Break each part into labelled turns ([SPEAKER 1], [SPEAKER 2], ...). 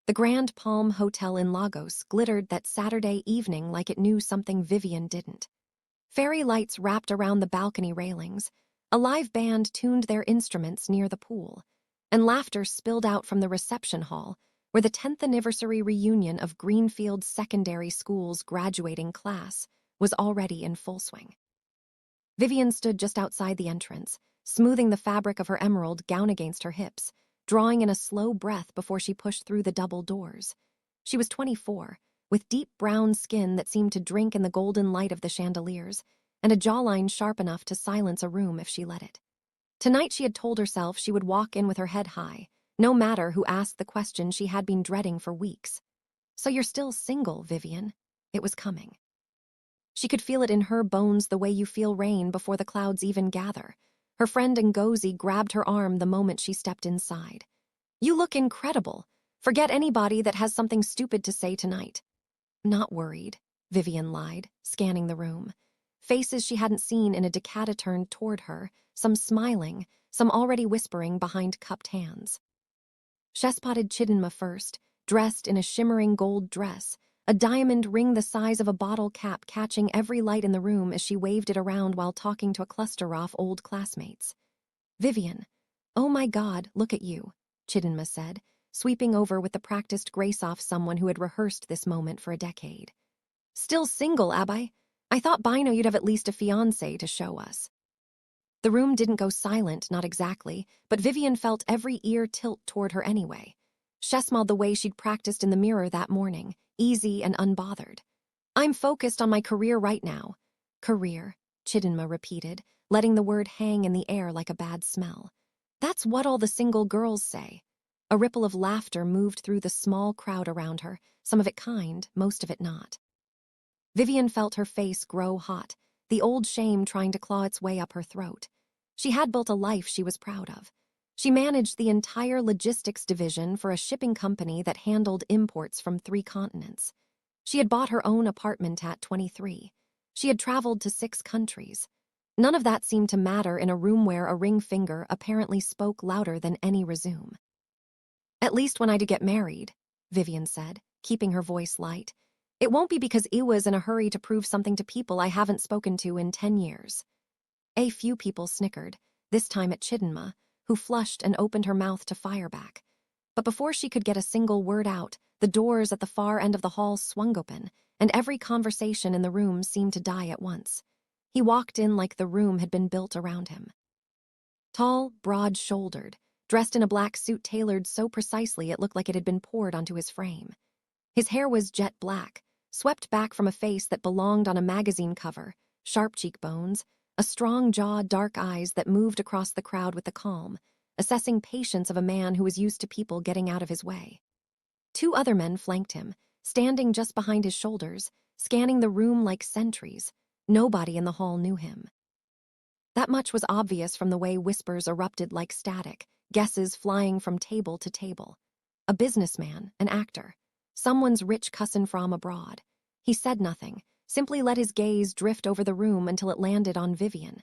[SPEAKER 1] The Grand Palm Hotel in Lagos glittered that Saturday evening like it knew something Vivian didn't. Fairy lights wrapped around the balcony railings, a live band tuned their instruments near the pool, and laughter spilled out from the reception hall where the 10th anniversary reunion of Greenfield Secondary School's graduating class was already in full swing. Vivian stood just outside the entrance, smoothing the fabric of her emerald gown against her hips, drawing in a slow breath before she pushed through the double doors. She was 24, with deep brown skin that seemed to drink in the golden light of the chandeliers, and a jawline sharp enough to silence a room if she let it. Tonight she had told herself she would walk in with her head high, no matter who asked the question she had been dreading for weeks. "So you're still single, Vivian?" It was coming. She could feel it in her bones the way you feel rain before the clouds even gather. Her friend Ngozi grabbed her arm the moment she stepped inside. "You look incredible. Forget anybody that has something stupid to say tonight." "Not worried," Vivian lied, scanning the room. Faces she hadn't seen in a decade turned toward her, some smiling, some already whispering behind cupped hands. She spotted Chidinma first, dressed in a shimmering gold dress, a diamond ring the size of a bottle cap catching every light in the room as she waved it around while talking to a cluster of old classmates. "Vivian, oh my God, look at you," Chidinma said, sweeping over with the practiced grace off someone who had rehearsed this moment for a decade. "Still single, Abby? I thought by now you'd have at least a fiancé to show us." The room didn't go silent, not exactly, but Vivian felt every ear tilt toward her anyway. She smiled the way she'd practiced in the mirror that morning, easy and unbothered. "I'm focused on my career right now." "Career," Chidinma repeated, letting the word hang in the air like a bad smell. "That's what all the single girls say." A ripple of laughter moved through the small crowd around her, some of it kind, most of it not. Vivian felt her face grow hot, the old shame trying to claw its way up her throat. She had built a life she was proud of. She managed the entire logistics division for a shipping company that handled imports from 3 continents. She had bought her own apartment at 23. She had traveled to 6 countries. None of that seemed to matter in a room where a ring finger apparently spoke louder than any resume. "At least when I do get married," Vivian said, keeping her voice light. "It won't be because Iwa's in a hurry to prove something to people I haven't spoken to in 10 years. A few people snickered, this time at Chidinma, who flushed and opened her mouth to fire back. But before she could get a single word out, the doors at the far end of the hall swung open, and every conversation in the room seemed to die at once. He walked in like the room had been built around him. Tall, broad-shouldered, dressed in a black suit tailored so precisely it looked like it had been poured onto his frame. His hair was jet black, swept back from a face that belonged on a magazine cover, sharp cheekbones, a strong jaw, dark eyes that moved across the crowd with the calm, assessing patience of a man who was used to people getting out of his way. 2 other men flanked him, standing just behind his shoulders, scanning the room like sentries. Nobody in the hall knew him. That much was obvious from the way whispers erupted like static, guesses flying from table to table. A businessman, an actor, someone's rich cousin from abroad. He said nothing, simply let his gaze drift over the room until it landed on Vivian.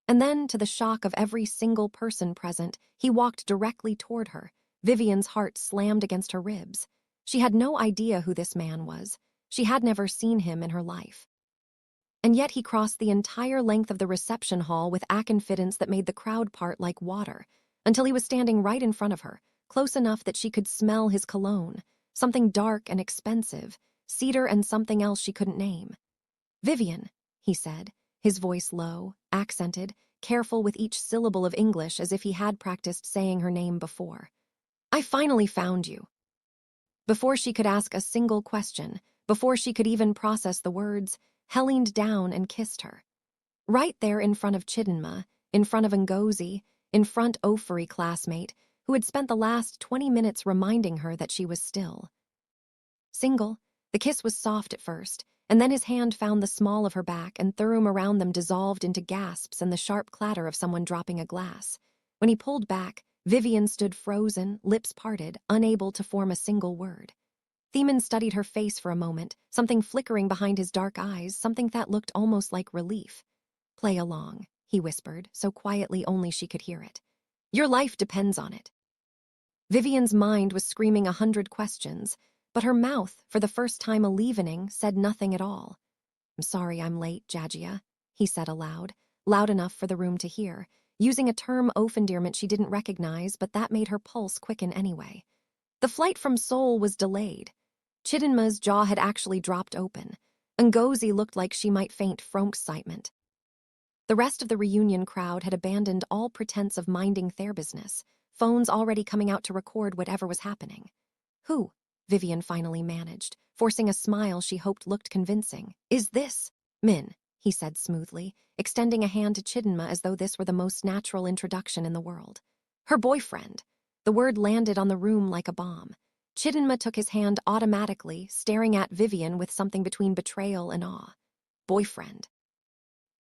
[SPEAKER 1] And then, to the shock of every single person present, he walked directly toward her. Vivian's heart slammed against her ribs. She had no idea who this man was. She had never seen him in her life. And yet he crossed the entire length of the reception hall with a confidence that made the crowd part like water, until he was standing right in front of her, close enough that she could smell his cologne, something dark and expensive, cedar and something else she couldn't name. "Vivian," he said, his voice low, accented, careful with each syllable of English as if he had practiced saying her name before. "I finally found you." Before she could ask a single question, before she could even process the words, he leaned down and kissed her. Right there in front of Chidinma, in front of Ngozi, in front of Ofuri classmate, who had spent the last 20 minutes reminding her that she was still single. The kiss was soft at first, and then his hand found the small of her back and through around them dissolved into gasps and the sharp clatter of someone dropping a glass. When he pulled back, Vivian stood frozen, lips parted, unable to form a single word. Theman studied her face for a moment, something flickering behind his dark eyes, something that looked almost like relief. "Play along," he whispered, so quietly only she could hear it. "Your life depends on it." Vivian's mind was screaming 100 questions, but her mouth, for the first time a leavening, said nothing at all. "I'm sorry I'm late, Jajia," he said aloud, loud enough for the room to hear, using a term of endearment she didn't recognize, but that made her pulse quicken anyway. The flight from Seoul was delayed. Chidinma's jaw had actually dropped open. Ngozi looked like she might faint from excitement. The rest of the reunion crowd had abandoned all pretense of minding their business, phones already coming out to record whatever was happening. "Who?" Vivian finally managed, forcing a smile she hoped looked convincing. "Is this Min?" he said smoothly, extending a hand to Chidinma as though this were the most natural introduction in the world. "Her boyfriend." The word landed on the room like a bomb. Chidinma took his hand automatically, staring at Vivian with something between betrayal and awe. "Boyfriend."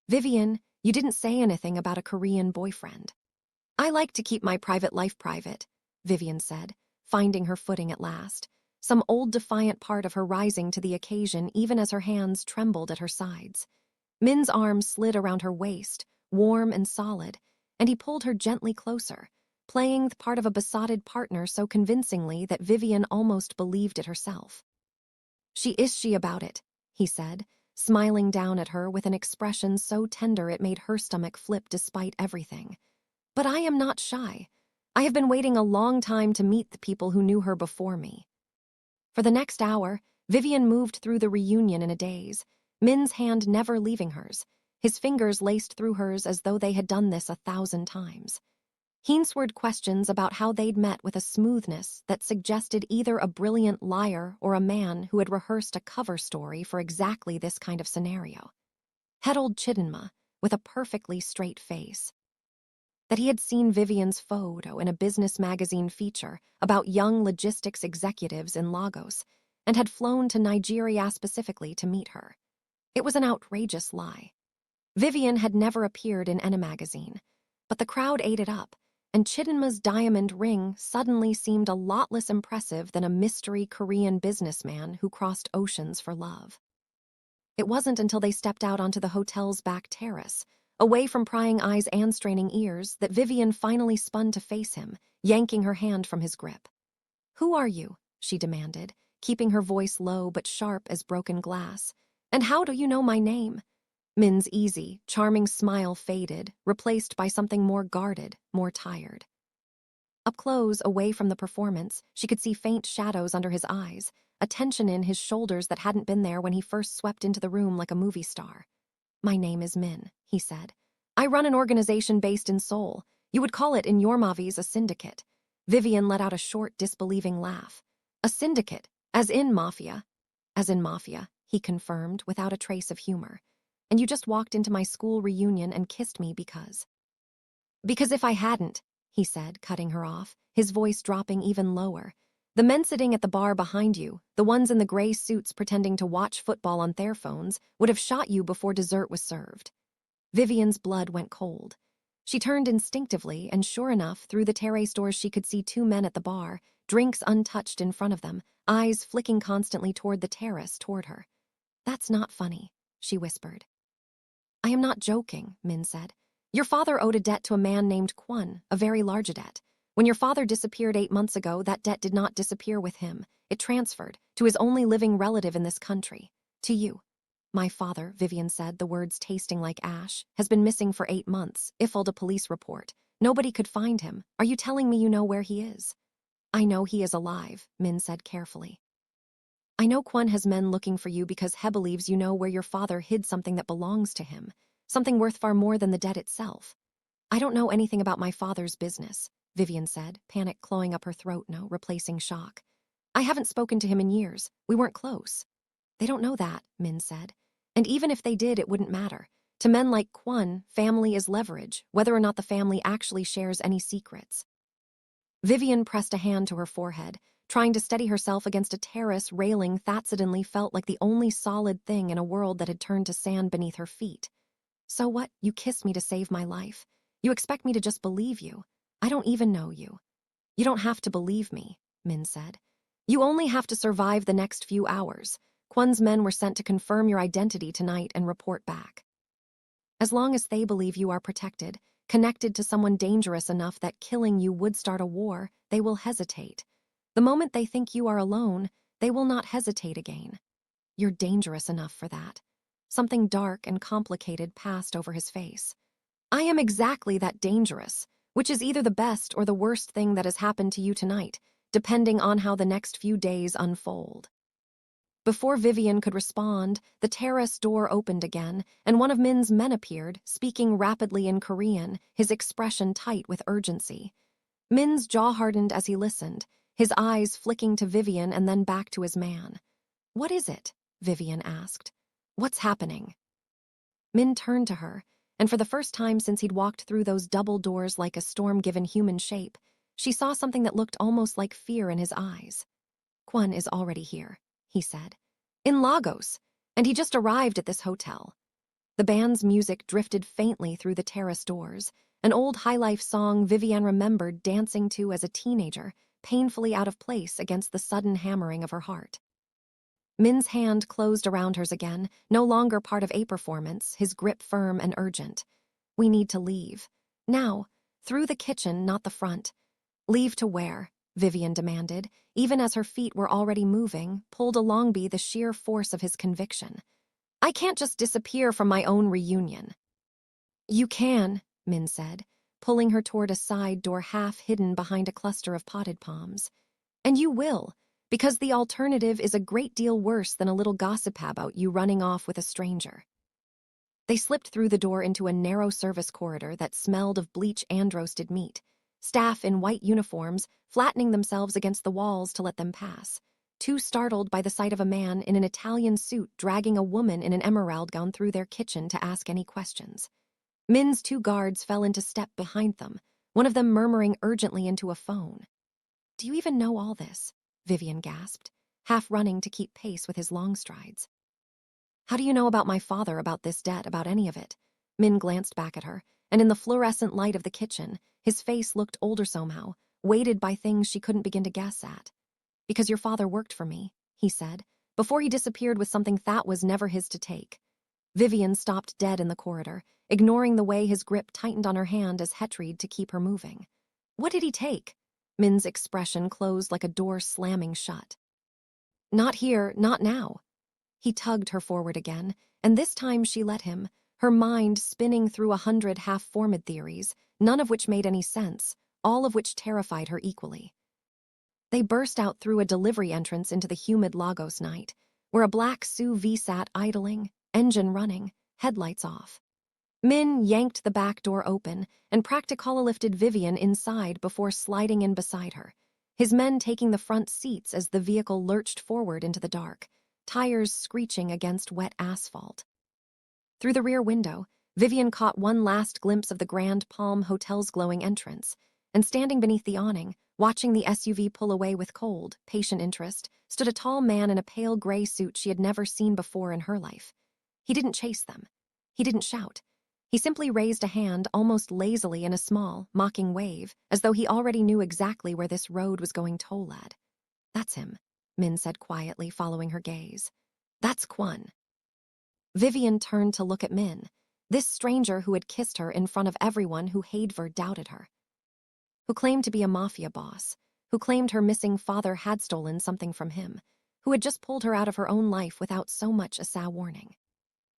[SPEAKER 1] "Vivian, you didn't say anything about a Korean boyfriend." "I like to keep my private life private," Vivian said, finding her footing at last, some old defiant part of her rising to the occasion even as her hands trembled at her sides. Min's arm slid around her waist, warm and solid, and he pulled her gently closer, playing the part of a besotted partner so convincingly that Vivian almost believed it herself. She about it," he said, smiling down at her with an expression so tender it made her stomach flip despite everything. "But I am not shy. I have been waiting a long time to meet the people who knew her before me." For the next hour, Vivian moved through the reunion in a daze, Min's hand never leaving hers, his fingers laced through hers as though they had done this 1,000 times. He answered questions about how they'd met with a smoothness that suggested either a brilliant liar or a man who had rehearsed a cover story for exactly this kind of scenario. Head old Chidinma, with a perfectly straight face. That he had seen Vivian's photo in a business magazine feature about young logistics executives in Lagos and had flown to Nigeria specifically to meet her. It was an outrageous lie. Vivian had never appeared in any magazine, but the crowd ate it up, and Chidinma's diamond ring suddenly seemed a lot less impressive than a mystery Korean businessman who crossed oceans for love. It wasn't until they stepped out onto the hotel's back terrace, away from prying eyes and straining ears, that Vivian finally spun to face him, yanking her hand from his grip. "Who are you?" she demanded, keeping her voice low but sharp as broken glass. "And how do you know my name?" Min's easy, charming smile faded, replaced by something more guarded, more tired. Up close, away from the performance, she could see faint shadows under his eyes, a tension in his shoulders that hadn't been there when he first swept into the room like a movie star. "My name is Min," he said. "I run an organization based in Seoul. You would call it in your movies a syndicate." Vivian let out a short, disbelieving laugh. "A syndicate, as in Mafia." "As in Mafia," he confirmed, without a trace of humor. "And you just walked into my school reunion and kissed me because..." "Because if I hadn't," he said, cutting her off, his voice dropping even lower, "the men sitting at the bar behind you, the ones in the gray suits pretending to watch football on their phones, would have shot you before dessert was served." Vivian's blood went cold. She turned instinctively, and sure enough, through the terrace doors she could see two men at the bar, drinks untouched in front of them, eyes flicking constantly toward the terrace toward her. "That's not funny," she whispered. "I am not joking," Min said. "Your father owed a debt to a man named Kwon, a very large debt. When your father disappeared 8 months ago, that debt did not disappear with him. It transferred to his only living relative in this country, to you. My father," Vivian said, the words tasting like ash, "has been missing for 8 months, IFLD a police report. Nobody could find him. Are you telling me you know where he is?" "I know he is alive," Min said carefully. "I know Kwon has men looking for you because He believes you know where your father hid something that belongs to him, something worth far more than the debt itself." "I don't know anything about my father's business," Vivian said, panic clawing up her throat now, replacing shock. "I haven't spoken to him in years. We weren't close." "They don't know that," Min said. "And even if they did, it wouldn't matter. To men like Kwon, family is leverage, whether or not the family actually shares any secrets." Vivian pressed a hand to her forehead, trying to steady herself against a terrace railing that suddenly felt like the only solid thing in a world that had turned to sand beneath her feet. "So what? You kissed me to save my life. You expect me to just believe you. I don't even know you." "You don't have to believe me," Min said. "You only have to survive the next few hours. Kwon's men were sent to confirm your identity tonight and report back. As long as they believe you are protected, connected to someone dangerous enough that killing you would start a war, they will hesitate. The moment they think you are alone, they will not hesitate again. You're dangerous enough for that. Something dark and complicated passed over his face. I am exactly that dangerous, which is either the best or the worst thing that has happened to you tonight, depending on how the next few days unfold. Before Vivian could respond, the terrace door opened again, and one of Min's men appeared, speaking rapidly in Korean, his expression tight with urgency. Min's jaw hardened as he listened, his eyes flicking to Vivian and then back to his man. "What is it?" Vivian asked. "What's happening?" Min turned to her, and for the first time since he'd walked through those double doors like a storm given human shape, she saw something that looked almost like fear in his eyes. "Kwon is already here," he said. "In Lagos, and he just arrived at this hotel." The band's music drifted faintly through the terrace doors, an old highlife song Vivian remembered dancing to as a teenager, painfully out of place against the sudden hammering of her heart. Min's hand closed around hers again, no longer part of a performance, his grip firm and urgent. "We need to leave. Now, through the kitchen, not the front." "Leave to where?" Vivian demanded, even as her feet were already moving, pulled along by the sheer force of his conviction. "I can't just disappear from my own reunion." "You can," Min said, pulling her toward a side door half hidden behind a cluster of potted palms. "And you will, because the alternative is a great deal worse than a little gossip about you running off with a stranger." They slipped through the door into a narrow service corridor that smelled of bleach and roasted meat, staff in white uniforms flattening themselves against the walls to let them pass, too startled by the sight of a man in an Italian suit dragging a woman in an emerald gown through their kitchen to ask any questions. Min's two guards fell into step behind them, one of them murmuring urgently into a phone. "Do you even know all this?" Vivian gasped, half running to keep pace with his long strides. "How do you know about my father, about this debt, about any of it?" Min glanced back at her, and in the fluorescent light of the kitchen, his face looked older somehow, weighted by things she couldn't begin to guess at. "Because your father worked for me," he said, "before he disappeared with something that was never his to take." Vivian stopped dead in the corridor, ignoring the way his grip tightened on her hand as Hetried to keep her moving. "What did he take?" Min's expression closed like a door slamming shut. "Not here, not now." He tugged her forward again, and this time she let him, her mind spinning through 100 half-formed theories, none of which made any sense, all of which terrified her equally. They burst out through a delivery entrance into the humid Lagos night, where a black SUV sat idling, engine running, headlights off. Min yanked the back door open and practically lifted Vivian inside before sliding in beside her, his men taking the front seats as the vehicle lurched forward into the dark, tires screeching against wet asphalt. Through the rear window, Vivian caught one last glimpse of the Grand Palm Hotel's glowing entrance, and standing beneath the awning, watching the SUV pull away with cold, patient interest, stood a tall man in a pale gray suit she had never seen before in her life. He didn't chase them. He didn't shout. He simply raised a hand almost lazily in a small, mocking wave, as though he already knew exactly where this road was going toll-led. "That's him," Min said quietly, following her gaze. "That's Kwon." Vivian turned to look at Min, this stranger who had kissed her in front of everyone who Hadver doubted her, who claimed to be a Mafia boss, who claimed her missing father had stolen something from him, who had just pulled her out of her own life without so much as a warning.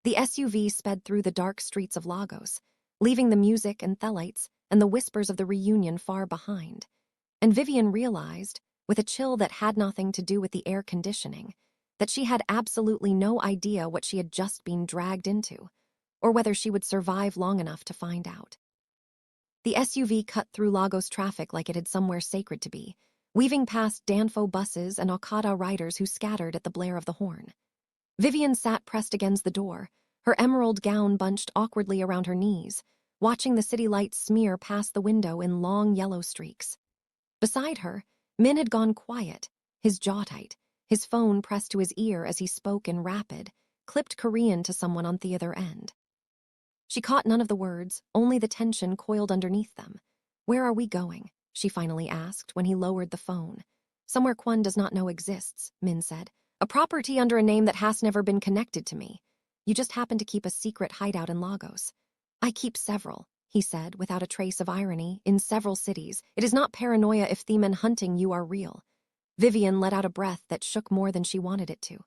[SPEAKER 1] The SUV sped through the dark streets of Lagos, leaving the music and thelites and the whispers of the reunion far behind. And Vivian realized, with a chill that had nothing to do with the air conditioning, that she had absolutely no idea what she had just been dragged into, or whether she would survive long enough to find out. The SUV cut through Lagos traffic like it had somewhere sacred to be, weaving past Danfo buses and Okada riders who scattered at the blare of the horn. Vivian sat pressed against the door, her emerald gown bunched awkwardly around her knees, watching the city lights smear past the window in long yellow streaks. Beside her, Min had gone quiet, his jaw tight, his phone pressed to his ear as he spoke in rapid, clipped Korean to someone on the other end. She caught none of the words, only the tension coiled underneath them. "Where are we going?" she finally asked when he lowered the phone. "Somewhere Kwon does not know exists," Min said. "A property under a name that has never been connected to me. You just happen to keep a secret hideout in Lagos." "I keep several," he said without a trace of irony, in several cities. It is not paranoia if the men hunting you are real. Vivian let out a breath that shook more than she wanted it to.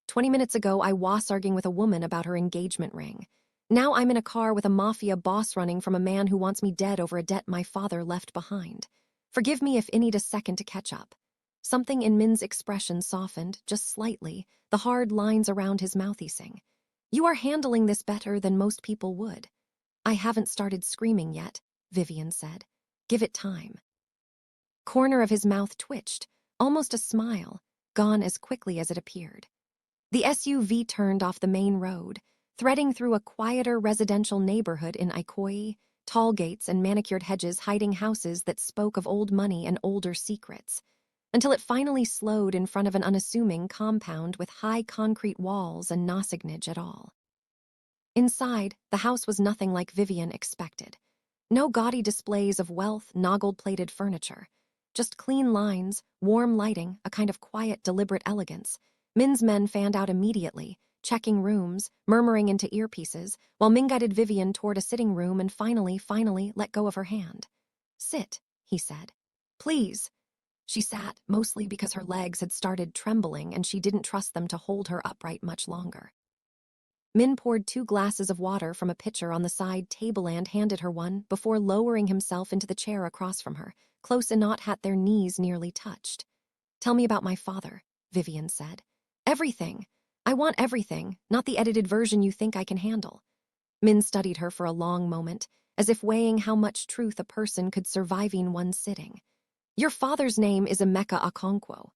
[SPEAKER 1] 20 minutes ago, I was arguing with a woman about her engagement ring. Now I'm in a car with a mafia boss running from a man who wants me dead over a debt my father left behind. Forgive me if I need a second to catch up. Something in Min's expression softened, just slightly, the hard lines around his mouth easing. You are handling this better than most people would. I haven't started screaming yet, Vivian said. Give it time. Corner of his mouth twitched, almost a smile, gone as quickly as it appeared. The SUV turned off the main road, threading through a quieter residential neighborhood in Ikoyi, tall gates and manicured hedges hiding houses that spoke of old money and older secrets, until it finally slowed in front of an unassuming compound with high concrete walls and no signage at all. Inside, the house was nothing like Vivian expected. No gaudy displays of wealth, noggle-plated furniture. Just clean lines, warm lighting, a kind of quiet, deliberate elegance. Min's men fanned out immediately, checking rooms, murmuring into earpieces, while Min guided Vivian toward a sitting room and finally let go of her hand. Sit, he said. Please. She sat, mostly because her legs had started trembling and she didn't trust them to hold her upright much longer. Min poured 2 glasses of water from a pitcher on the side table and handed her one before lowering himself into the chair across from her, close enough that their knees nearly touched. Tell me about my father, Vivian said. Everything. I want everything, not the edited version you think I can handle. Min studied her for a long moment, as if weighing how much truth a person could survive in one sitting. Your father's name is Emeka Okonkwo.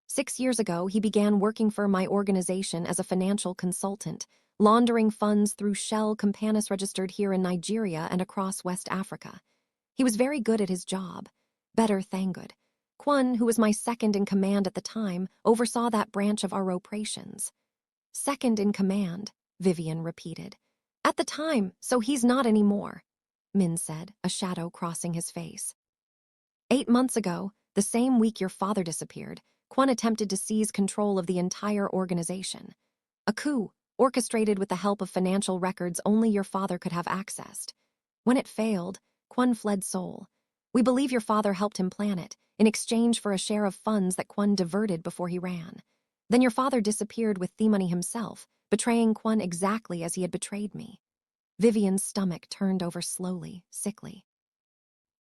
[SPEAKER 1] 6 years ago, he began working for my organization as a financial consultant, laundering funds through Shell Campanis registered here in Nigeria and across West Africa. He was very good at his job. Better than good. Kwon, who was my second in command at the time, oversaw that branch of our operations. Second in command, Vivian repeated. At the time, so he's not anymore, Min said, a shadow crossing his face. 8 months ago, the same week your father disappeared, Kwon attempted to seize control of the entire organization. A coup, orchestrated with the help of financial records only your father could have accessed. When it failed, Kwon fled Seoul. We believe your father helped him plan it, in exchange for a share of funds that Kwon diverted before he ran. Then your father disappeared with the money himself, betraying Kwon exactly as he had betrayed me. Vivian's stomach turned over slowly, sickly.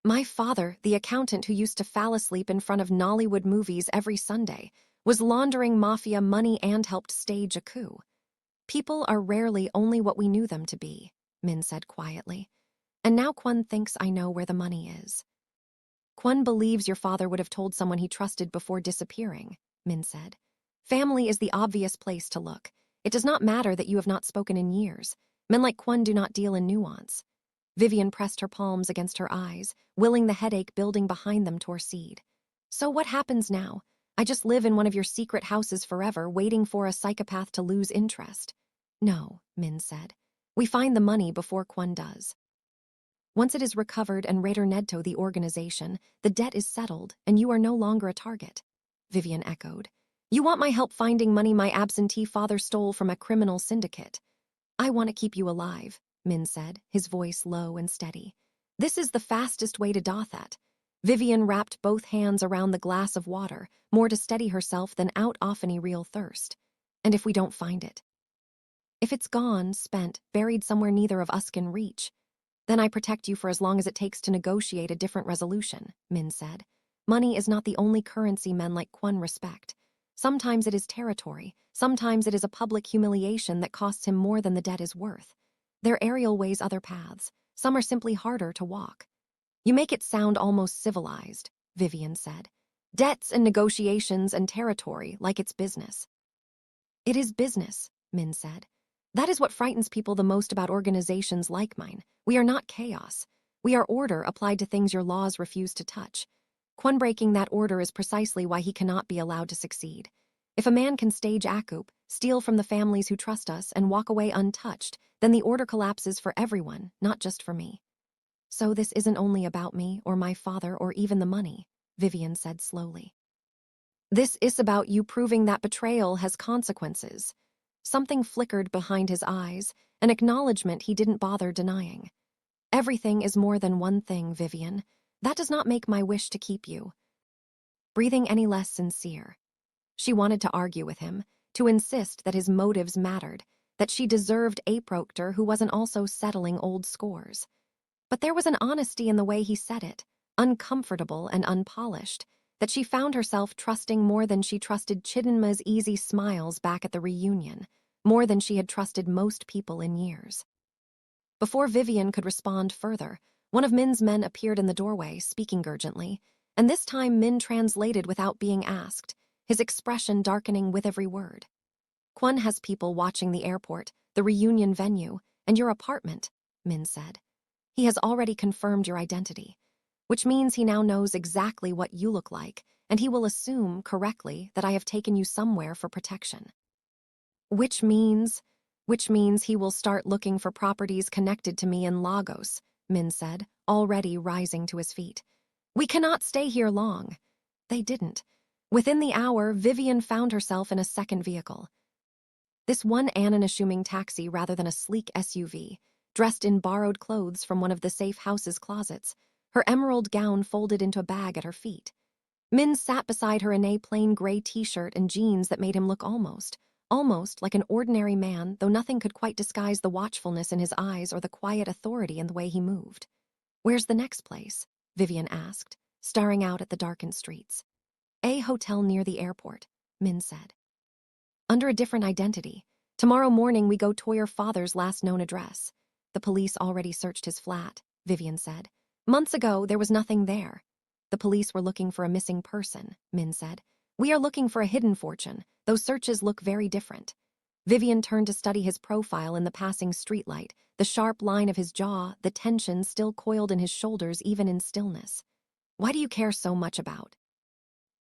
[SPEAKER 1] My father, the accountant who used to fall asleep in front of Nollywood movies every Sunday, was laundering Mafia money and helped stage a coup. People are rarely only what we knew them to be, Min said quietly. And now Kwon thinks I know where the money is. Kwon believes your father would have told someone he trusted before disappearing, Min said. Family is the obvious place to look. It does not matter that you have not spoken in years. Men like Kwon do not deal in nuance. Vivian pressed her palms against her eyes, willing the headache building behind them to recede. So what happens now? I just live in one of your secret houses forever, waiting for a psychopath to lose interest. No, Min said. We find the money before Kwon does. Once it is recovered and returned the organization, the debt is settled and you are no longer a target, Vivian echoed. You want my help finding money my absentee father stole from a criminal syndicate. I want to keep you alive, Min said, his voice low and steady. This is the fastest way to do that. Vivian wrapped both hands around the glass of water, more to steady herself than out off any real thirst. And if we don't find it? If it's gone, spent, buried somewhere neither of us can reach, then I protect you for as long as it takes to negotiate a different resolution, Min said. Money is not the only currency men like Kwon respect. Sometimes it is territory, sometimes it is a public humiliation that costs him more than the debt is worth. Their aerial ways other paths, some are simply harder to walk. You make it sound almost civilized, Vivian said. Debts and negotiations and territory like it's business. It is business, Min said. That is what frightens people the most about organizations like mine. We are not chaos. We are order applied to things your laws refuse to touch. Kwon breaking that order is precisely why he cannot be allowed to succeed. If a man can stage a coup, steal from the families who trust us, and walk away untouched, then the order collapses for everyone, not just for me. So this isn't only about me, or my father, or even the money, Vivian said slowly. This is about you proving that betrayal has consequences. Something flickered behind his eyes, an acknowledgement he didn't bother denying. Everything is more than one thing, Vivian. That does not make my wish to keep you breathing any less sincere. She wanted to argue with him, to insist that his motives mattered, that she deserved a proctor who wasn't also settling old scores. But there was an honesty in the way he said it, uncomfortable and unpolished, that she found herself trusting more than she trusted Chidinma's easy smiles back at the reunion, more than she had trusted most people in years. Before Vivian could respond further, one of Min's men appeared in the doorway, speaking urgently, and this time Min translated without being asked, his expression darkening with every word. Kwon has people watching the airport, the reunion venue, and your apartment, Min said. He has already confirmed your identity, which means he now knows exactly what you look like, and he will assume, correctly, that I have taken you somewhere for protection. Which means he will start looking for properties connected to me in Lagos, Min said, already rising to his feet. We cannot stay here long. They didn't. Within the hour, Vivian found herself in a second vehicle. This one unassuming taxi rather than a sleek SUV, dressed in borrowed clothes from one of the safe house's closets, her emerald gown folded into a bag at her feet. Min sat beside her in a plain gray t-shirt and jeans that made him look almost like an ordinary man, though nothing could quite disguise the watchfulness in his eyes or the quiet authority in the way he moved. Where's the next place? Vivian asked, staring out at the darkened streets. A hotel near the airport, Min said. Under a different identity. Tomorrow morning we go to your father's last known address. The police already searched his flat, Vivian said. Months ago, there was nothing there. The police were looking for a missing person, Min said. We are looking for a hidden fortune. Those searches look very different. Vivian turned to study his profile in the passing streetlight, the sharp line of his jaw, the tension still coiled in his shoulders even in stillness. Why do you care so much about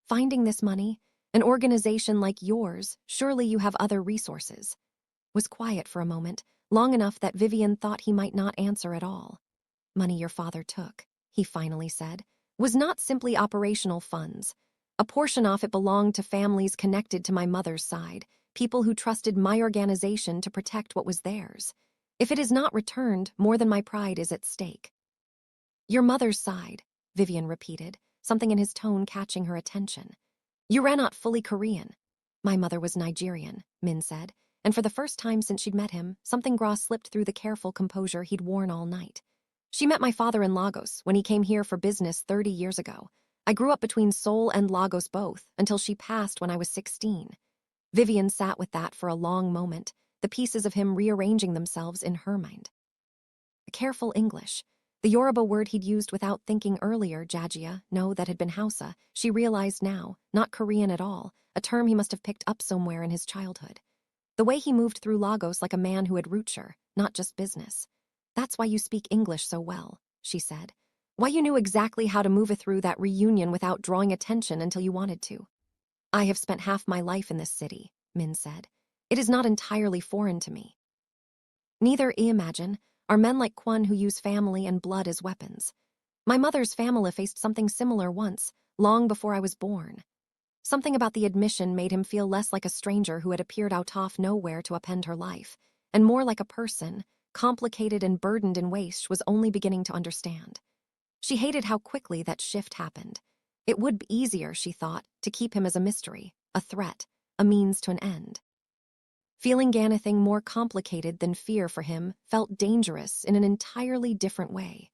[SPEAKER 1] finding this money? An organization like yours, surely you have other resources. Was quiet for a moment, long enough that Vivian thought he might not answer at all. Money your father took, he finally said, was not simply operational funds. A portion of it belonged to families connected to my mother's side, people who trusted my organization to protect what was theirs. If it is not returned, more than my pride is at stake. Your mother's side, Vivian repeated, something in his tone catching her attention. You are not fully Korean. My mother was Nigerian, Min said, and for the first time since she'd met him, something raw slipped through the careful composure he'd worn all night. She met my father in Lagos when he came here for business 30 years ago. I grew up between Seoul and Lagos both, until she passed when I was 16. Vivian sat with that for a long moment, the pieces of him rearranging themselves in her mind. Careful English. The Yoruba word he'd used without thinking earlier, Jajia, no, that had been Hausa, she realized now, not Korean at all, a term he must have picked up somewhere in his childhood. The way he moved through Lagos like a man who had rooture, not just business. That's why you speak English so well, she said. Why you knew exactly how to move through that reunion without drawing attention until you wanted to. I have spent half my life in this city, Min said. It is not entirely foreign to me. Neither, imagine, are men like Kwon who use family and blood as weapons. My mother's family faced something similar once, long before I was born. Something about the admission made him feel less like a stranger who had appeared out of nowhere to upend her life, and more like a person, complicated and burdened in ways she was only beginning to understand. She hated how quickly that shift happened. It would be easier, she thought, to keep him as a mystery, a threat, a means to an end. Feeling anything more complicated than fear for him felt dangerous in an entirely different way.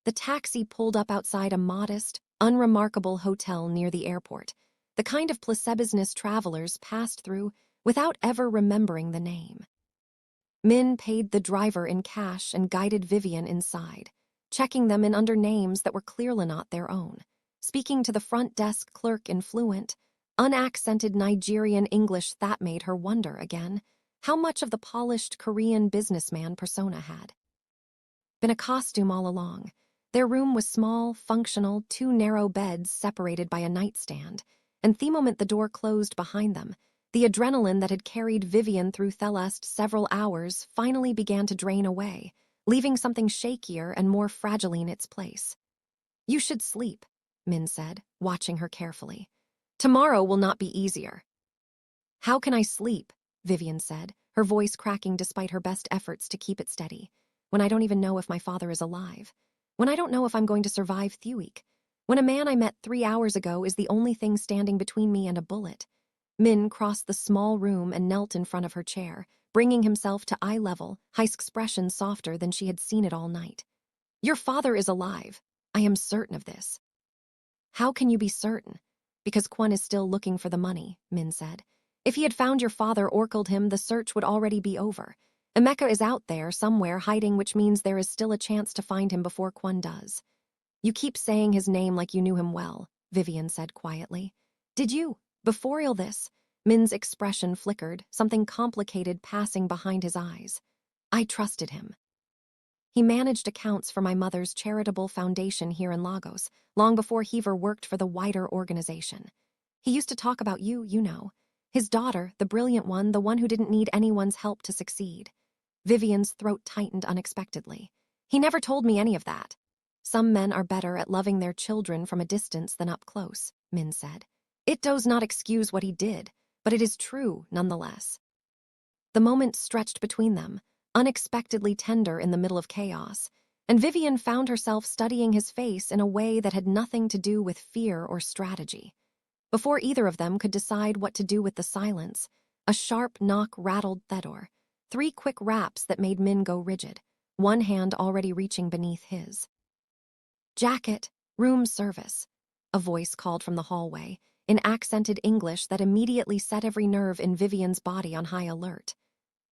[SPEAKER 1] The taxi pulled up outside a modest, unremarkable hotel near the airport, the kind of place-business travelers passed through without ever remembering the name. Min paid the driver in cash and guided Vivian inside, checking them in under names that were clearly not their own, speaking to the front desk clerk in fluent, unaccented Nigerian English that made her wonder again how much of the polished Korean businessman persona had been a costume all along. Their room was small, functional, 2 narrow beds separated by a nightstand, and the moment the door closed behind them, the adrenaline that had carried Vivian through the last several hours finally began to drain away, leaving something shakier and more fragile in its place. You should sleep, Min said, watching her carefully. Tomorrow will not be easier. How can I sleep? Vivian said, her voice cracking despite her best efforts to keep it steady. When I don't even know if my father is alive. When I don't know if I'm going to survive Thuik. When a man I met 3 hours ago is the only thing standing between me and a bullet. Min crossed the small room and knelt in front of her chair, bringing himself to eye level, his expression softer than she had seen it all night. Your father is alive. I am certain of this. How can you be certain? Because Kwon is still looking for the money, Min said. If he had found your father or killed him, the search would already be over. Emeka is out there somewhere hiding, which means there is still a chance to find him before Kwon does. You keep saying his name like you knew him well, Vivian said quietly. Did you? Before all this? Min's expression flickered, something complicated passing behind his eyes. I trusted him. He managed accounts for my mother's charitable foundation here in Lagos, long before he ever worked for the wider organization. He used to talk about you, you know. His daughter, the brilliant one, the one who didn't need anyone's help to succeed. Vivian's throat tightened unexpectedly. He never told me any of that. Some men are better at loving their children from a distance than up close, Min said. It does not excuse what he did, but it is true nonetheless. The moment stretched between them, unexpectedly tender in the middle of chaos, and Vivian found herself studying his face in a way that had nothing to do with fear or strategy. Before either of them could decide what to do with the silence, a sharp knock rattled Thedor. 3 quick raps that made Min go rigid, one hand already reaching beneath his. Jacket, room service, a voice called from the hallway, in accented English that immediately set every nerve in Vivian's body on high alert.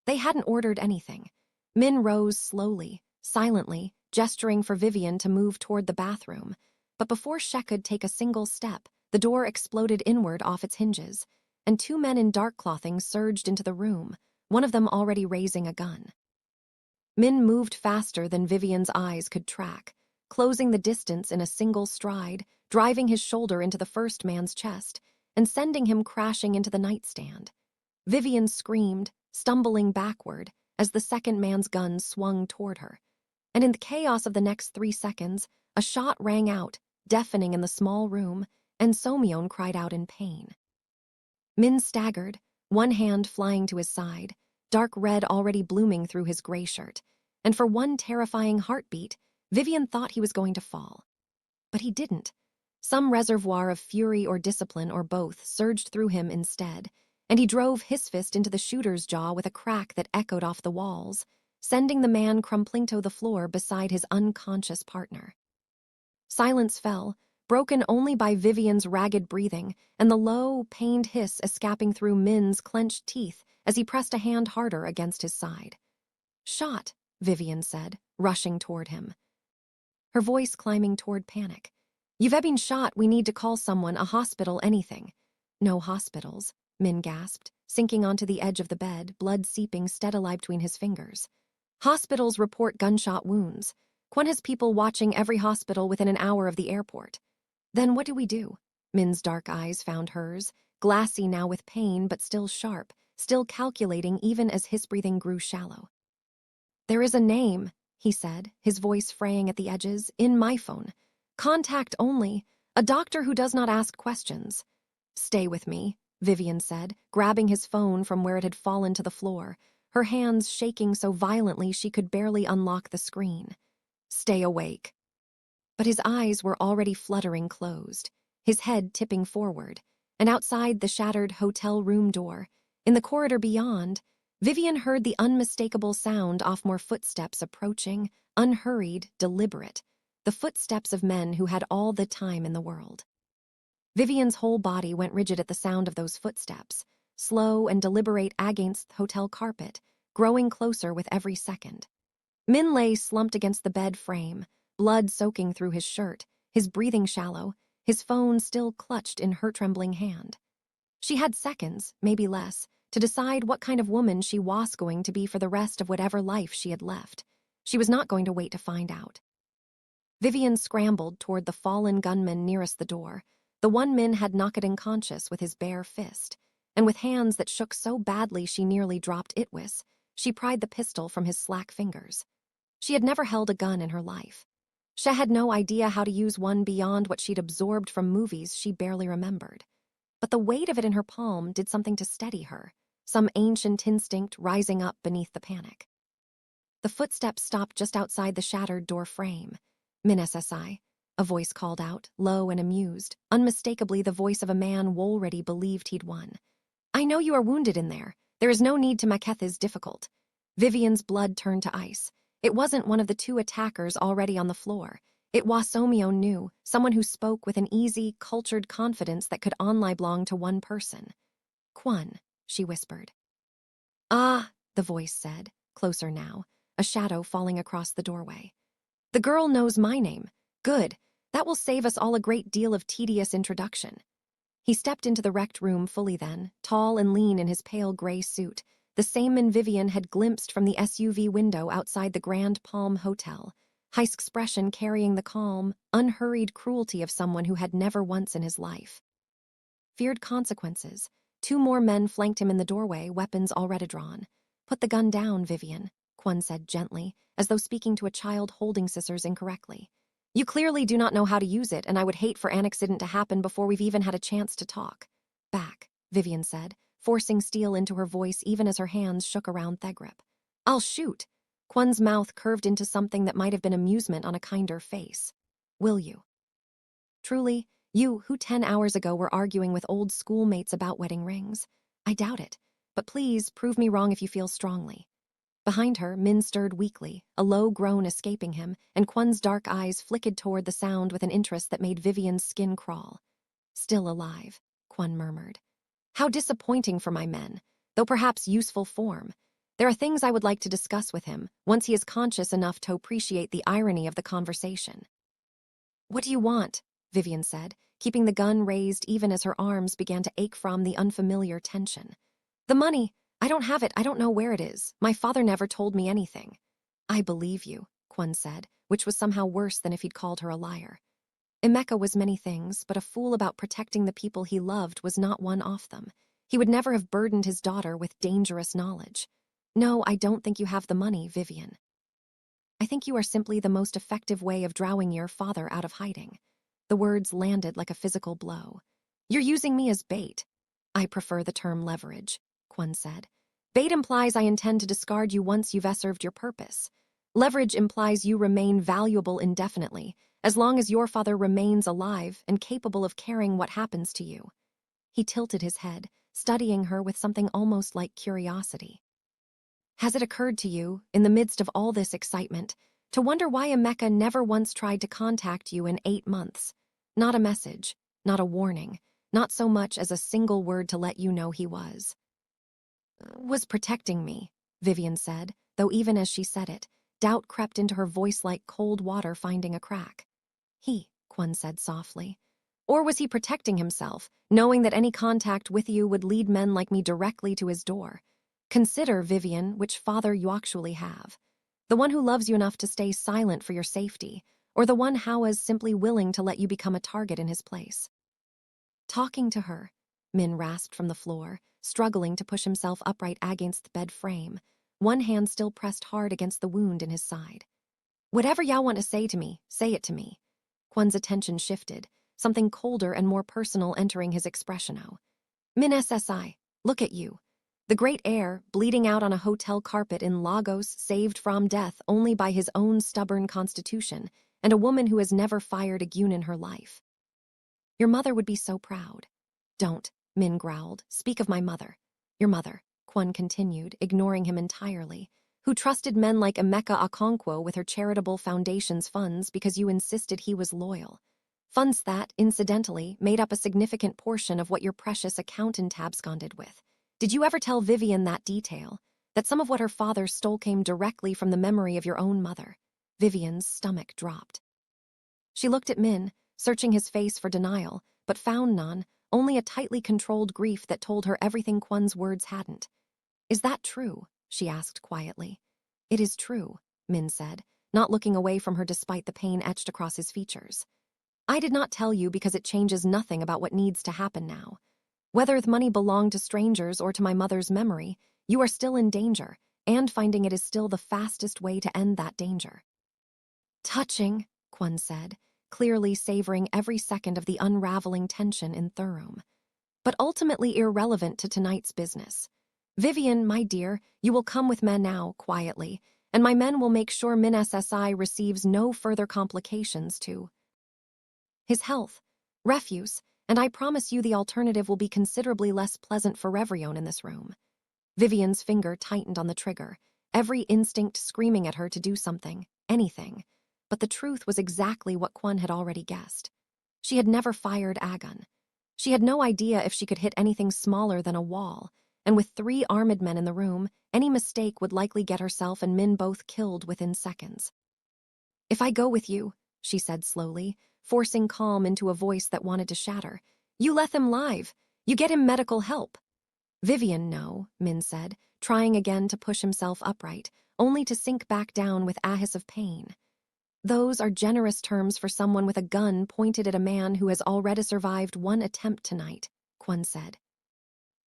[SPEAKER 1] They hadn't ordered anything. Min rose slowly, silently, gesturing for Vivian to move toward the bathroom. But before she could take a single step, the door exploded inward off its hinges, and 2 men in dark clothing surged into the room, one of them already raising a gun. Min moved faster than Vivian's eyes could track, closing the distance in a single stride, driving his shoulder into the first man's chest, and sending him crashing into the nightstand. Vivian screamed, stumbling backward, as the second man's gun swung toward her. And in the chaos of the next 3 seconds, a shot rang out, deafening in the small room, and Somyeon cried out in pain. Min staggered, one hand flying to his side, dark red already blooming through his gray shirt, and for one terrifying heartbeat, Vivian thought he was going to fall. But he didn't. Some reservoir of fury or discipline or both surged through him instead, and he drove his fist into the shooter's jaw with a crack that echoed off the walls, sending the man crumpling to the floor beside his unconscious partner. Silence fell, broken only by Vivian's ragged breathing and the low, pained hiss escaping through Min's clenched teeth as he pressed a hand harder against his side. Shot, Vivian said, rushing toward him. Her voice climbing toward panic. You've been shot, we need to call someone, a hospital, anything. No hospitals, Min gasped, sinking onto the edge of the bed, blood seeping steadily between his fingers. Hospitals report gunshot wounds. Kwon has people watching every hospital within an hour of the airport. Then what do we do? Min's dark eyes found hers, glassy now with pain but still sharp, still calculating even as his breathing grew shallow. There is a name, he said, his voice fraying at the edges, in my phone. Contact only, a doctor who does not ask questions. Stay with me, Vivian said, grabbing his phone from where it had fallen to the floor, her hands shaking so violently she could barely unlock the screen. Stay awake. But his eyes were already fluttering closed, his head tipping forward, and outside the shattered hotel room door, in the corridor beyond, Vivian heard the unmistakable sound of more footsteps approaching, unhurried, deliberate, the footsteps of men who had all the time in the world. Vivian's whole body went rigid at the sound of those footsteps, slow and deliberate against the hotel carpet, growing closer with every second. Min lay slumped against the bed frame, blood soaking through his shirt, his breathing shallow, his phone still clutched in her trembling hand. She had seconds, maybe less, to decide what kind of woman she was going to be for the rest of whatever life she had left. She was not going to wait to find out. Vivian scrambled toward the fallen gunman nearest the door, the one Min had knocked unconscious with his bare fist, and with hands that shook so badly she nearly dropped Itwis, she pried the pistol from his slack fingers. She had never held a gun in her life. She had no idea how to use one beyond what she'd absorbed from movies she barely remembered. But the weight of it in her palm did something to steady her, some ancient instinct rising up beneath the panic. The footsteps stopped just outside the shattered door frame. "Min SSI," a voice called out, low and amused, unmistakably the voice of a man Wolredy believed he'd won. "I know you are wounded in there. There is no need to make this difficult." Vivian's blood turned to ice. It wasn't one of the two attackers already on the floor. It was Somio knew, someone who spoke with an easy, cultured confidence that could only belong to one person. "Kwon," she whispered. "Ah," the voice said, closer now, a shadow falling across the doorway. "The girl knows my name. Good. That will save us all a great deal of tedious introduction." He stepped into the wrecked room fully then, tall and lean in his pale gray suit, the same man Vivian had glimpsed from the SUV window outside the Grand Palm Hotel, his expression carrying the calm, unhurried cruelty of someone who had never once in his life feared consequences. Two more men flanked him in the doorway, weapons already drawn. "Put the gun down, Vivian," Kwon said gently, as though speaking to a child holding scissors incorrectly. "You clearly do not know how to use it, and I would hate for an accident to happen before we've even had a chance to talk." "Back," Vivian said, forcing steel into her voice even as her hands shook around the grip. "I'll shoot." Kwon's mouth curved into something that might have been amusement on a kinder face. "Will you?" "Truly, you, who 10 hours ago were arguing with old schoolmates about wedding rings? I doubt it, but please prove me wrong if you feel strongly." Behind her, Min stirred weakly, a low groan escaping him, and Kwon's dark eyes flickered toward the sound with an interest that made Vivian's skin crawl. "Still alive," Kwon murmured. "How disappointing for my men, though perhaps useful form. There are things I would like to discuss with him, once he is conscious enough to appreciate the irony of the conversation." "What do you want?" Vivian said, keeping the gun raised even as her arms began to ache from the unfamiliar tension. "The money. I don't have it. I don't know where it is. My father never told me anything." "I believe you," Kwon said, which was somehow worse than if he'd called her a liar. Emeka was many things, but a fool about protecting the people he loved was not one of them. He would never have burdened his daughter with dangerous knowledge. "No, I don't think you have the money, Vivian. I think you are simply the most effective way of drawing your father out of hiding." The words landed like a physical blow. "You're using me as bait." "I prefer the term leverage," Kwon said. "Bait implies I intend to discard you once you've served your purpose. Leverage implies you remain valuable indefinitely, as long as your father remains alive and capable of caring what happens to you." He tilted his head, studying her with something almost like curiosity. "Has it occurred to you, in the midst of all this excitement, to wonder why Emeka never once tried to contact you in 8 months? Not a message, not a warning, not so much as a single word to let you know he was protecting me," Vivian said, though even as she said it, doubt crept into her voice like cold water finding a crack. Kwon said softly. "Or was he protecting himself, knowing that any contact with you would lead men like me directly to his door? Consider, Vivian, which father you actually have. The one who loves you enough to stay silent for your safety, or the one how is simply willing to let you become a target in his place." "Talking to her," Min rasped from the floor, struggling to push himself upright against the bed frame, one hand still pressed hard against the wound in his side. "Whatever y'all want to say to me, say it to me." Kwon's attention shifted, something colder and more personal entering his expression. "Min SSI, look at you. The great heir, bleeding out on a hotel carpet in Lagos, saved from death only by his own stubborn constitution, and a woman who has never fired a gun in her life. Your mother would be so proud." "Don't," Min growled. "Speak of my mother." "Your mother," Kwon continued, ignoring him entirely, "who trusted men like Emeka Okonkwo with her charitable foundation's funds because you insisted he was loyal. Funds that, incidentally, made up a significant portion of what your precious accountant absconded with. Did you ever tell Vivian that detail? That some of what her father stole came directly from the memory of your own mother?" Vivian's stomach dropped. She looked at Min, searching his face for denial, but found none, only a tightly controlled grief that told her everything Kwon's words hadn't. "Is that true?" she asked quietly. "It is true," Min said, not looking away from her despite the pain etched across his features. "I did not tell you because it changes nothing about what needs to happen now. Whether the money belonged to strangers or to my mother's memory, you are still in danger, and finding it is still the fastest way to end that danger." "Touching," Kwon said, clearly savoring every second of the unraveling tension in the room. "But ultimately irrelevant to tonight's business. Vivian, my dear, you will come with me now, quietly, and my men will make sure Min SSI receives no further complications to his health, refuse, and I promise you the alternative will be considerably less pleasant for everyone in this room. Vivian's finger tightened on the trigger, every instinct screaming at her to do something, anything. But the truth was exactly what Kwon had already guessed. She had never fired a gun. She had no idea if she could hit anything smaller than a wall, and with 3 armed men in the room, any mistake would likely get herself and Min both killed within seconds. "If I go with you," she said slowly, forcing calm into a voice that wanted to shatter, "you let him live. You get him medical help." "Vivian, no," Min said, trying again to push himself upright, only to sink back down with a hiss of pain. "Those are generous terms for someone with a gun pointed at a man who has already survived 1 attempt tonight," Kwon said,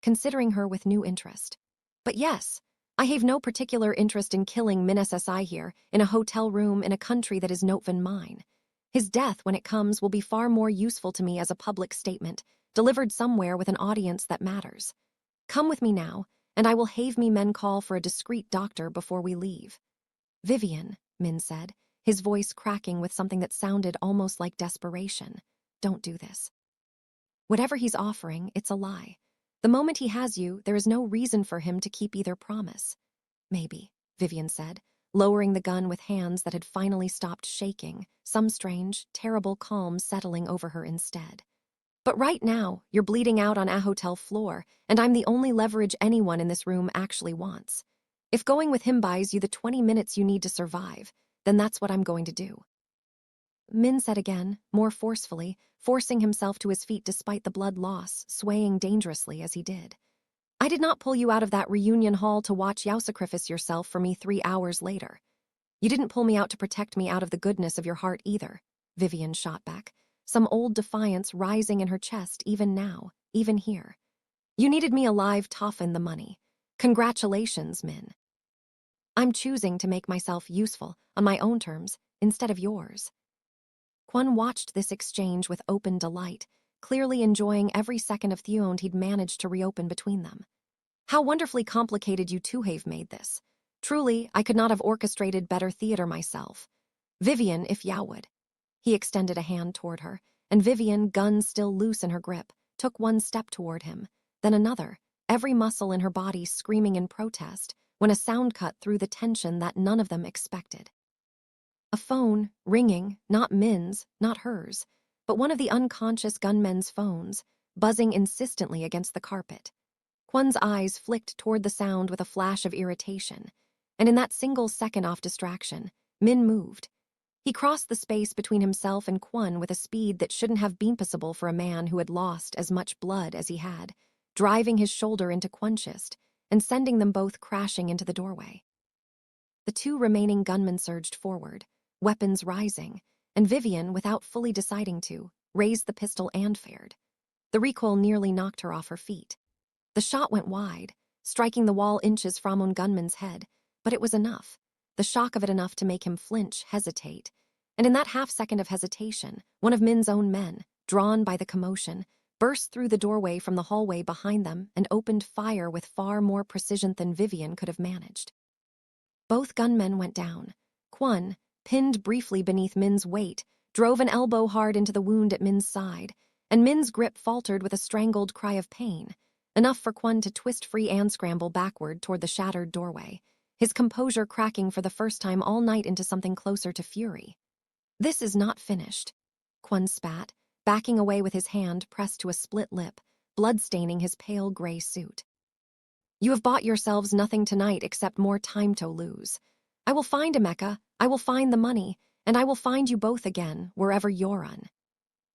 [SPEAKER 1] considering her with new interest. "But yes, I have no particular interest in killing Min SSI here, in a hotel room in a country that is not even mine. His death, when it comes, will be far more useful to me as a public statement, delivered somewhere with an audience that matters. Come with me now, and I will have me men call for a discreet doctor before we leave." "Vivian," Min said, his voice cracking with something that sounded almost like desperation, "don't do this. Whatever he's offering, it's a lie. The moment he has you, there is no reason for him to keep either promise." "Maybe," Vivian said, lowering the gun with hands that had finally stopped shaking, some strange, terrible calm settling over her instead. "But right now, you're bleeding out on a hotel floor, and I'm the only leverage anyone in this room actually wants. If going with him buys you the 20 minutes you need to survive, then that's what I'm going to do." Min said again, more forcefully, forcing himself to his feet despite the blood loss, swaying dangerously as he did. "I did not pull you out of that reunion hall to watch you sacrifice yourself for me 3 hours later. You didn't pull me out to protect me out of the goodness of your heart either," Vivian shot back, some old defiance rising in her chest even now, even here. "You needed me alive to toughen the money. Congratulations, Min. I'm choosing to make myself useful on my own terms instead of yours." Kwon watched this exchange with open delight, clearly enjoying every second of Theond he'd managed to reopen between them. "How wonderfully complicated you two have made this. Truly, I could not have orchestrated better theater myself. Vivian, if ya would." He extended a hand toward her, and Vivian, gun still loose in her grip, took 1 step toward him, then another, every muscle in her body screaming in protest, when a sound cut through the tension that none of them expected. A phone, ringing, not Min's, not hers, but one of the unconscious gunmen's phones, buzzing insistently against the carpet. Kwon's eyes flicked toward the sound with a flash of irritation, and in that single second off distraction, Min moved. He crossed the space between himself and Kwon with a speed that shouldn't have been possible for a man who had lost as much blood as he had, driving his shoulder into Kwon's chest and sending them both crashing into the doorway. The 2 remaining gunmen surged forward, weapons rising, and Vivian, without fully deciding to, raised the pistol and fired. The recoil nearly knocked her off her feet. The shot went wide, striking the wall inches from one gunman's head, but it was enough. The shock of it enough to make him flinch, hesitate. And in that half-second of hesitation, one of Min's own men, drawn by the commotion, burst through the doorway from the hallway behind them and opened fire with far more precision than Vivian could have managed. Both gunmen went down. Kwon, pinned briefly beneath Min's weight, drove an elbow hard into the wound at Min's side, and Min's grip faltered with a strangled cry of pain, enough for Kwon to twist free and scramble backward toward the shattered doorway, his composure cracking for the first time all night into something closer to fury. "This is not finished," Kwon spat, backing away with his hand pressed to a split lip, blood-staining his pale gray suit. "You have bought yourselves nothing tonight except more time to lose. I will find Emeka, I will find the money, and I will find you both again, wherever you're on."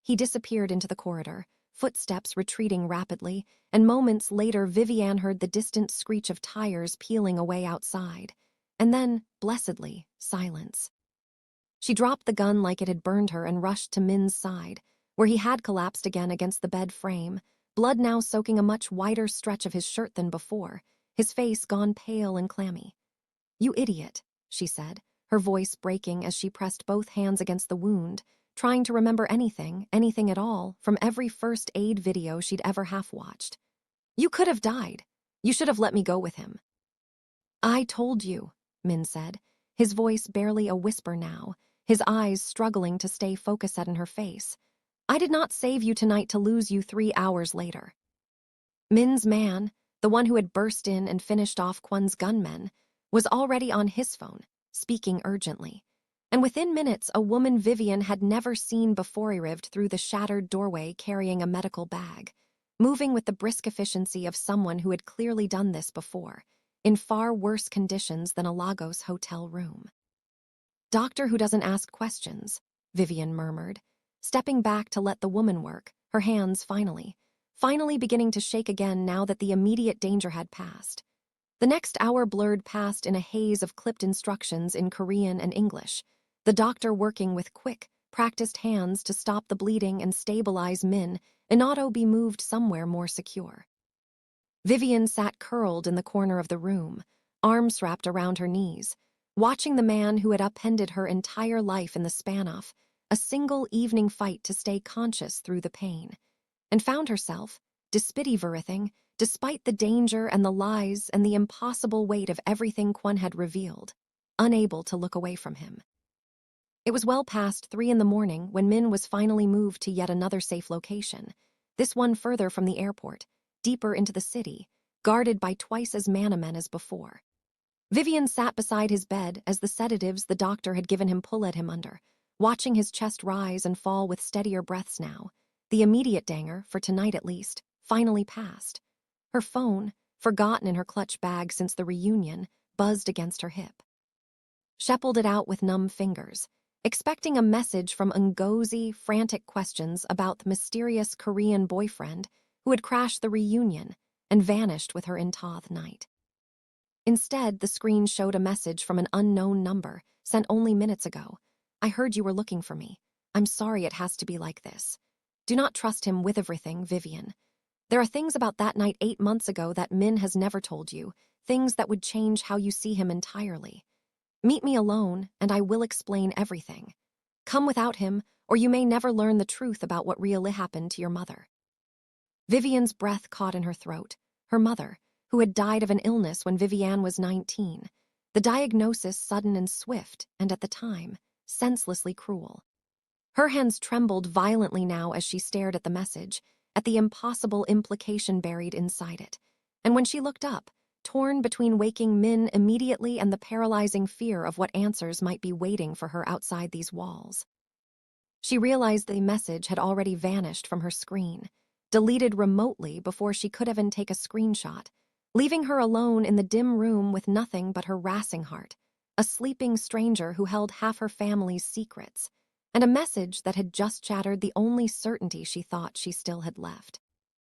[SPEAKER 1] He disappeared into the corridor, footsteps retreating rapidly, and moments later Vivian heard the distant screech of tires peeling away outside, and then, blessedly, silence. She dropped the gun like it had burned her and rushed to Min's side, where he had collapsed again against the bed frame, blood now soaking a much wider stretch of his shirt than before, his face gone pale and clammy. "You idiot," she said, her voice breaking as she pressed both hands against the wound, trying to remember anything at all, from every first aid video she'd ever half-watched. "You could have died. You should have let me go with him." "I told you," Min said, his voice barely a whisper now, his eyes struggling to stay focused in her face. "I did not save you tonight to lose you 3 hours later." Min's man, the one who had burst in and finished off Kwon's gunmen, was already on his phone, speaking urgently. And within minutes, a woman Vivian had never seen before arrived through the shattered doorway carrying a medical bag, moving with the brisk efficiency of someone who had clearly done this before, in far worse conditions than a Lagos hotel room. "Doctor who doesn't ask questions," Vivian murmured, stepping back to let the woman work, her hands finally beginning to shake again now that the immediate danger had passed. The next hour blurred past in a haze of clipped instructions in Korean and English, the doctor working with quick, practiced hands to stop the bleeding and stabilize Min and auto be moved somewhere more secure. Vivian sat curled in the corner of the room, arms wrapped around her knees, watching the man who had upended her entire life in the span of a single evening fight to stay conscious through the pain, and found herself, despite the danger and the lies and the impossible weight of everything Kwon had revealed, unable to look away from him. It was well past 3 in the morning when Min was finally moved to yet another safe location, this one further from the airport, deeper into the city, guarded by twice as many men as before. Vivian sat beside his bed as the sedatives the doctor had given him pull at him under, watching his chest rise and fall with steadier breaths now. The immediate danger, for tonight at least, finally passed. Her phone, forgotten in her clutch bag since the reunion, buzzed against her hip. She pulled it out with numb fingers, expecting a message from Ngozi, frantic questions about the mysterious Korean boyfriend who had crashed the reunion and vanished with her in Toth night. Instead, the screen showed a message from an unknown number, sent only minutes ago. "I heard you were looking for me. I'm sorry it has to be like this. Do not trust him with everything, Vivian. There are things about that night 8 months ago that Min has never told you, things that would change how you see him entirely. Meet me alone, and I will explain everything. Come without him, or you may never learn the truth about what really happened to your mother." Vivian's breath caught in her throat. Her mother, who had died of an illness when Vivian was 19. The diagnosis sudden and swift, and at the time, senselessly cruel. Her hands trembled violently now as she stared at the message, at the impossible implication buried inside it. And when she looked up, torn between waking Min immediately and the paralyzing fear of what answers might be waiting for her outside these walls, she realized the message had already vanished from her screen, deleted remotely before she could even take a screenshot, leaving her alone in the dim room with nothing but her racing heart, a sleeping stranger who held half her family's secrets, and a message that had just shattered the only certainty she thought she still had left.